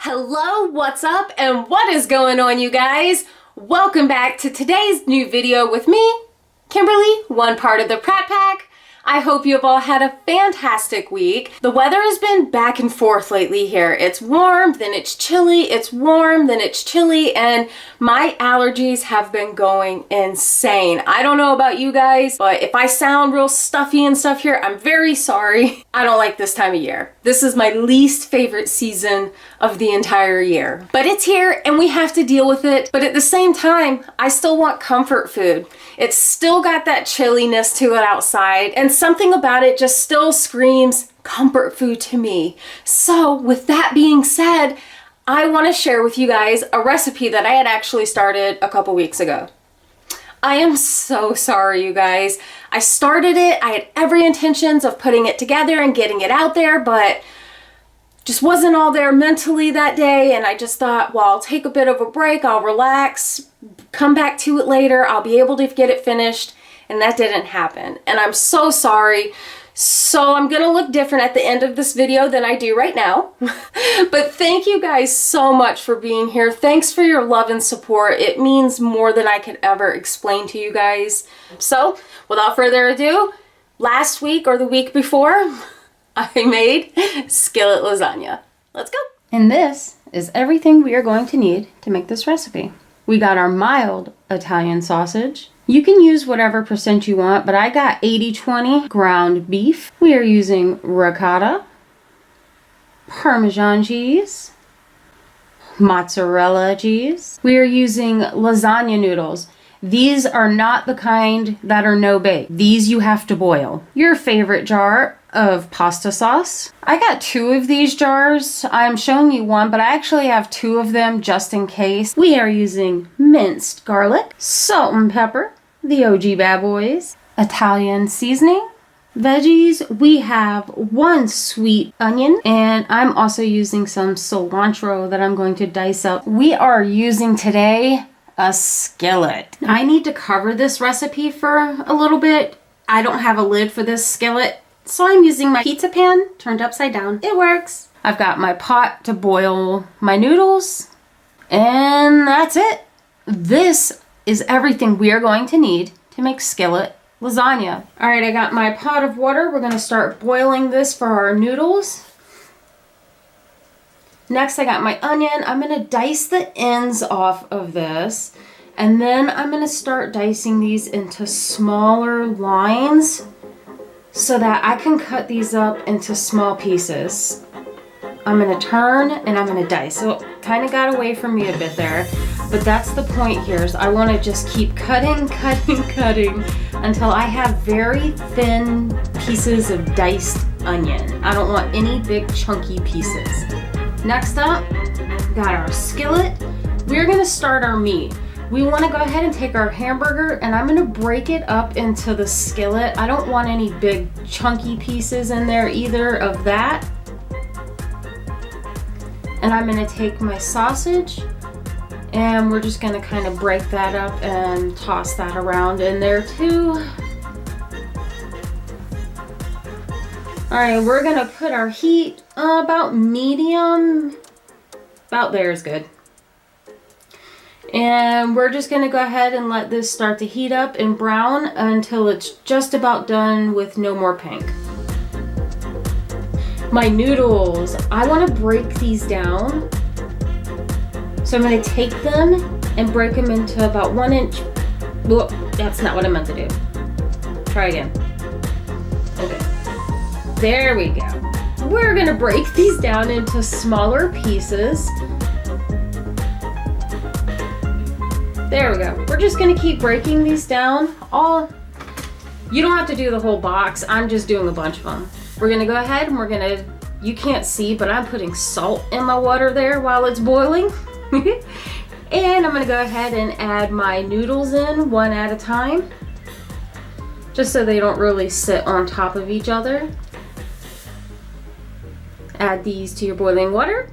Hello, what's up, and what is going on, you guys? Welcome back to today's new video with me, Kimberly, one part of the Pratt Pack. I hope you have all had a fantastic week. The weather has been back and forth lately here. It's warm, then it's chilly, it's warm, then it's chilly, and my allergies have been going insane. I don't know about you guys, but if I sound real stuffy and stuff here, I'm very sorry. I don't like this time of year. This is my least favorite season of the entire year. But it's here and we have to deal with it. But at the same time, I still want comfort food. It's still got that chilliness to it outside, and something about it just still screams comfort food to me. So with that being said, I want to share with you guys a recipe that I had actually started a couple weeks ago. I am so sorry, you guys. I started it, I had every intentions of putting it together and getting it out there, but just wasn't all there mentally that day, and I just thought, well, I'll take a bit of a break, I'll relax, come back to it later, I'll be able to get it finished, and that didn't happen. And I'm so sorry. So I'm gonna look different at the end of this video than I do right now. But thank you guys so much for being here. Thanks for your love and support. It means more than I could ever explain to you guys. So without further ado, last week or the week before, I made skillet lasagna. Let's go. And this is everything we are going to need to make this recipe. We got our mild Italian sausage. You can use whatever percent you want, but I got 80-20 ground beef. We are using ricotta, Parmesan cheese, mozzarella cheese. We are using lasagna noodles. These are not the kind that are no bake. These you have to boil. Your favorite jar of pasta sauce. I got 2 of these jars. I'm showing you one, but I actually have 2 of them just in case. We are using minced garlic, salt and pepper, the OG bad boys, Italian seasoning, veggies. We have 1 sweet onion, and I'm also using some cilantro that I'm going to dice up. We are using today a skillet. I need to cover this recipe for a little bit. I don't have a lid for this skillet, so I'm using my pizza pan turned upside down. It works. I've got my pot to boil my noodles, and that's it. This is everything we are going to need to make skillet lasagna. All right, I got my pot of water. We're gonna start boiling this for our noodles. Next, I got my onion. I'm gonna dice the ends off of this, and then I'm gonna start dicing these into smaller lines so that I can cut these up into small pieces. I'm gonna turn and I'm gonna dice. So it kind of got away from me a bit there, but that's the point here, is I wanna just keep cutting until I have very thin pieces of diced onion. I don't want any big chunky pieces. Next up, got our skillet. We're gonna start our meat. We wanna go ahead and take our hamburger, and I'm gonna break it up into the skillet. I don't want any big chunky pieces in there either of that. And I'm gonna take my sausage, and we're just gonna kind of break that up and toss that around in there too. All right, we're gonna put our heat about medium. About there is good. And we're just gonna go ahead and let this start to heat up and brown until it's just about done with no more pink. My noodles, I wanna break these down. So I'm gonna take them and break them into about 1 inch. Whoa, that's not what I meant to do. Try again. Okay. There we go. We're gonna break these down into smaller pieces. There we go. We're just gonna keep breaking these down. You don't have to do the whole box. I'm just doing a bunch of them. We're gonna go ahead and you can't see, but I'm putting salt in my water there while it's boiling. And I'm gonna go ahead and add my noodles in one at a time, just so they don't really sit on top of each other. Add these to your boiling water.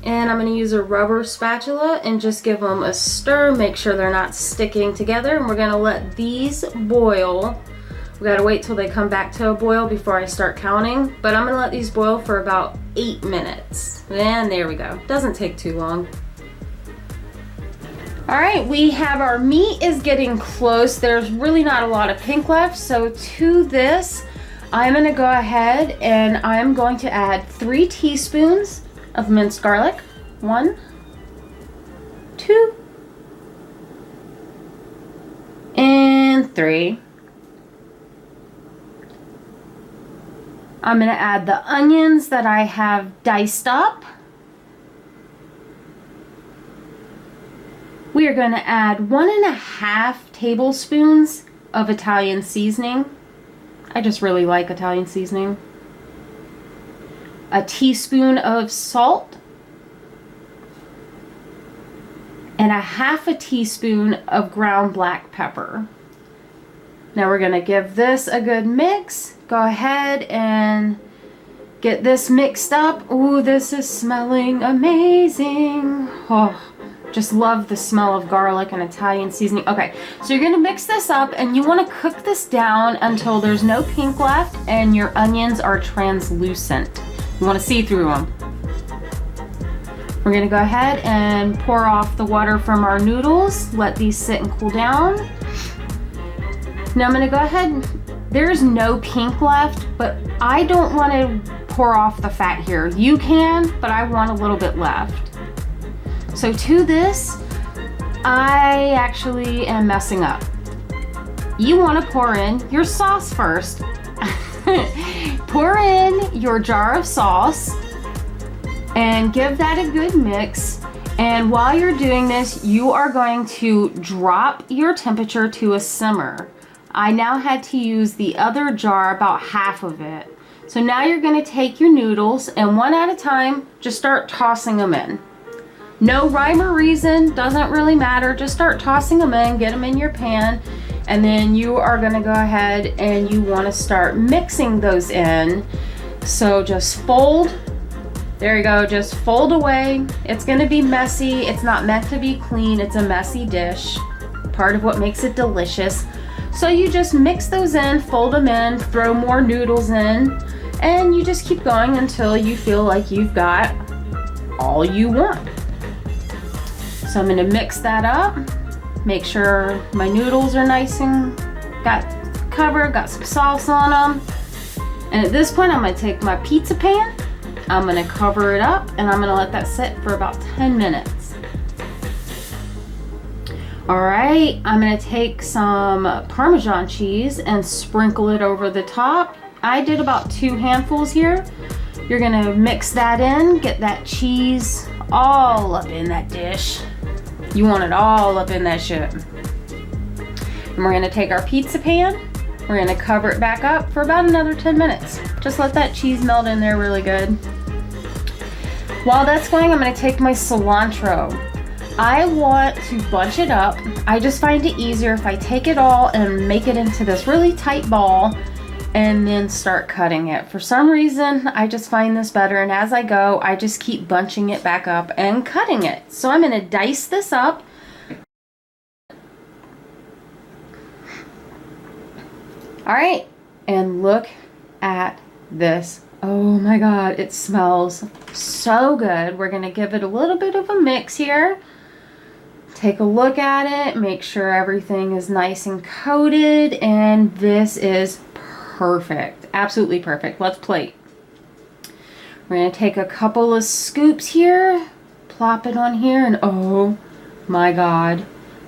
And I'm going to use a rubber spatula and just give them a stir, make sure they're not sticking together. And we're going to let these boil We gotta wait till they come back to a boil before I start counting, but I'm gonna let these boil for about 8 minutes. And there we go. Doesn't take too long. All right, we have our meat is getting close. There's really not a lot of pink left, so to this, I'm gonna go ahead and I'm going to add 3 teaspoons of minced garlic. 1, 2, and 3. I'm gonna add the onions that I have diced up. We are gonna add 1.5 tablespoons of Italian seasoning. I just really like Italian seasoning. A teaspoon of salt. And 1/2 teaspoon of ground black pepper. Now we're gonna give this a good mix. Go ahead and get this mixed up. Ooh, this is smelling amazing. Oh, just love the smell of garlic and Italian seasoning. Okay, so you're gonna mix this up and you wanna cook this down until there's no pink left and your onions are translucent. You wanna see through them. We're gonna go ahead and pour off the water from our noodles. Let these sit and cool down. Now I'm gonna go ahead, there's no pink left, but I don't wanna pour off the fat here. You can, but I want a little bit left. So to this, I actually am messing up. You wanna pour in your sauce first. Pour in your jar of sauce and give that a good mix. And while you're doing this, you are going to drop your temperature to a simmer. I now had to use the other jar, about half of it. So now you're gonna take your noodles and one at a time, just start tossing them in. No rhyme or reason, doesn't really matter. Just start tossing them in, get them in your pan, and then you are gonna go ahead and you wanna start mixing those in. So just fold. There you go, just fold away. It's gonna be messy. It's not meant to be clean. It's a messy dish. Part of what makes it delicious. So you just mix those in, fold them in, throw more noodles in, and you just keep going until you feel like you've got all you want. So I'm gonna mix that up. Make sure my noodles are nice and got covered, got some sauce on them. And at this point, I'm gonna take my pizza pan. I'm gonna cover it up and I'm gonna let that sit for about 10 minutes. All right, I'm gonna take some Parmesan cheese and sprinkle it over the top. I did about 2 handfuls here. You're gonna mix that in, get that cheese all up in that dish. You want it all up in that shit. And we're gonna take our pizza pan. We're gonna cover it back up for about another 10 minutes. Just let that cheese melt in there really good. While that's going, I'm gonna take my cilantro. I want to bunch it up. I just find it easier if I take it all and make it into this really tight ball and then start cutting it. For some reason, I just find this better, and as I go, I just keep bunching it back up and cutting it. So I'm gonna dice this up. All right, and look at this. Oh my God, it smells so good. We're gonna give it a little bit of a mix here. Take a look at it, make sure everything is nice and coated, and this is perfect, absolutely perfect. Let's plate. We're gonna take a couple of scoops here, plop it on here, and oh my God,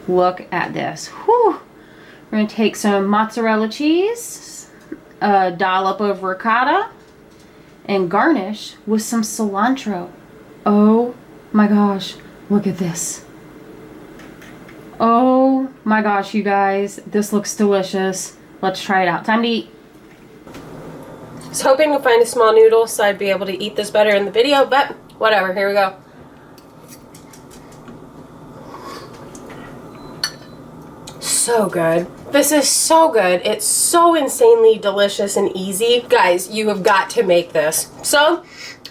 look at this. Whew. We're gonna take some mozzarella cheese, a dollop of ricotta, and garnish with some cilantro. Oh my gosh, look at this. Oh my gosh, you guys, this looks delicious. Let's try it out. Time to eat. I was hoping to find a small noodle so I'd be able to eat this better in the video, but whatever, here we go. So good. This is so good. It's so insanely delicious and easy. Guys, you have got to make this. So,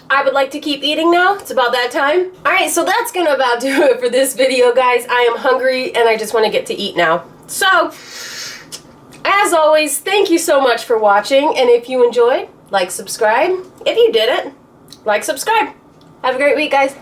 I would like to keep eating now. It's about that time. Alright, so that's gonna about do it for this video, guys. I am hungry and I just want to get to eat now. So, As always, thank you so much for watching, and if you enjoyed, like, subscribe. If you didn't, like, subscribe. Have a great week, guys.